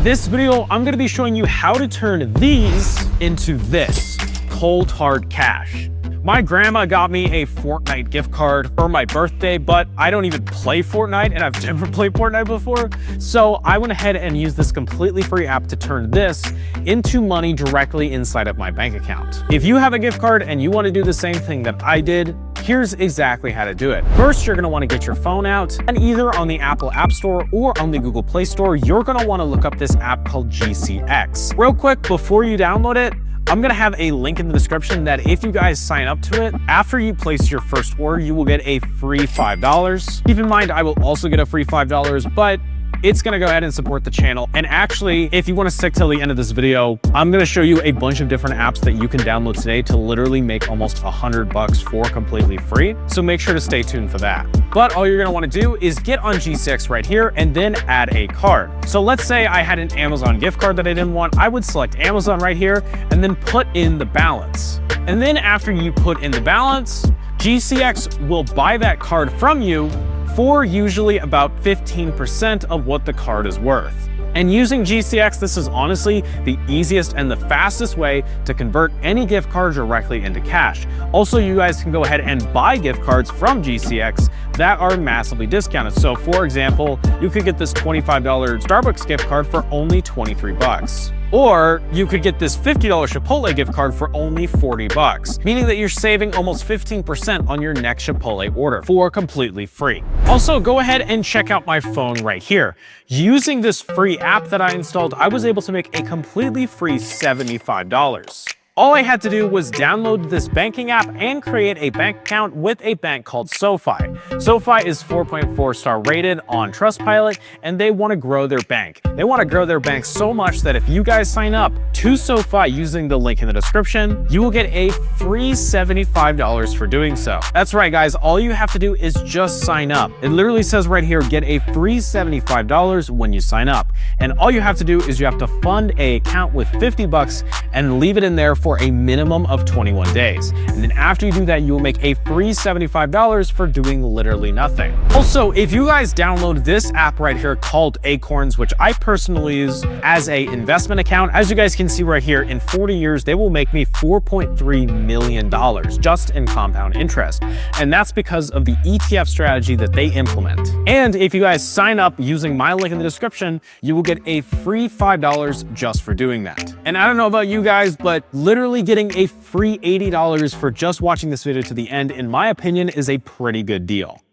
this video, I'm gonna be showing you how to turn these into this, cold hard cash. My grandma got me a Fortnite gift card for my birthday, but I don't even play Fortnite and I've never played Fortnite before. So I went ahead and used this completely free app to turn this into money directly inside of my bank account. If you have a gift card and you want to do the same thing that I did, here's exactly how to do it. First, you're gonna wanna get your phone out, and either on the Apple App Store or on the Google Play Store, you're gonna wanna look up this app called GCX. Real quick, before you download it, I'm gonna have a link in the description that if you guys sign up to it, after you place your first order, you will get a free $5. Keep in mind, I will also get a free $5, but it's gonna go ahead and support the channel. And actually, if you wanna stick till the end of this video, I'm gonna show you a bunch of different apps that you can download today to literally make almost $100 for completely free. So make sure to stay tuned for that. But all you're gonna wanna do is get on GCX right here and then add a card. So let's say I had an Amazon gift card that I didn't want. I would select Amazon right here and then put in the balance. And then after you put in the balance, GCX will buy that card from you for usually about 15% of what the card is worth. And using GCX, this is honestly the easiest and the fastest way to convert any gift card directly into cash. Also, you guys can go ahead and buy gift cards from GCX that are massively discounted. So for example, you could get this $25 Starbucks gift card for only 23 bucks. Or you could get this $50 Chipotle gift card for only 40 bucks, meaning that you're saving almost 15% on your next Chipotle order for completely free. Also, go ahead and check out my phone right here. Using this free app that I installed, I was able to make a completely free $75. All I had to do was download this banking app and create a bank account with a bank called SoFi. SoFi is 4.4 star rated on Trustpilot, and they want to grow their bank. They want to grow their bank so much that if you guys sign up to SoFi using the link in the description, you will get a free $75 for doing so. That's right, guys. All you have to do is just sign up. It literally says right here, get a free $75 when you sign up. And all you have to do is you have to fund an account with 50 bucks and leave it in there for a minimum of 21 days. And then after you do that, you will make a free $75 for doing literally nothing. Also, if you guys download this app right here called Acorns, which I personally use as a investment account, as you guys can see right here, in 40 years, they will make me $4.3 million just in compound interest. And that's because of the ETF strategy that they implement. And if you guys sign up using my link in the description, you will get a free $5 just for doing that. And I don't know about you guys, but literally getting a free $80 for just watching this video to the end, in my opinion, is a pretty good deal.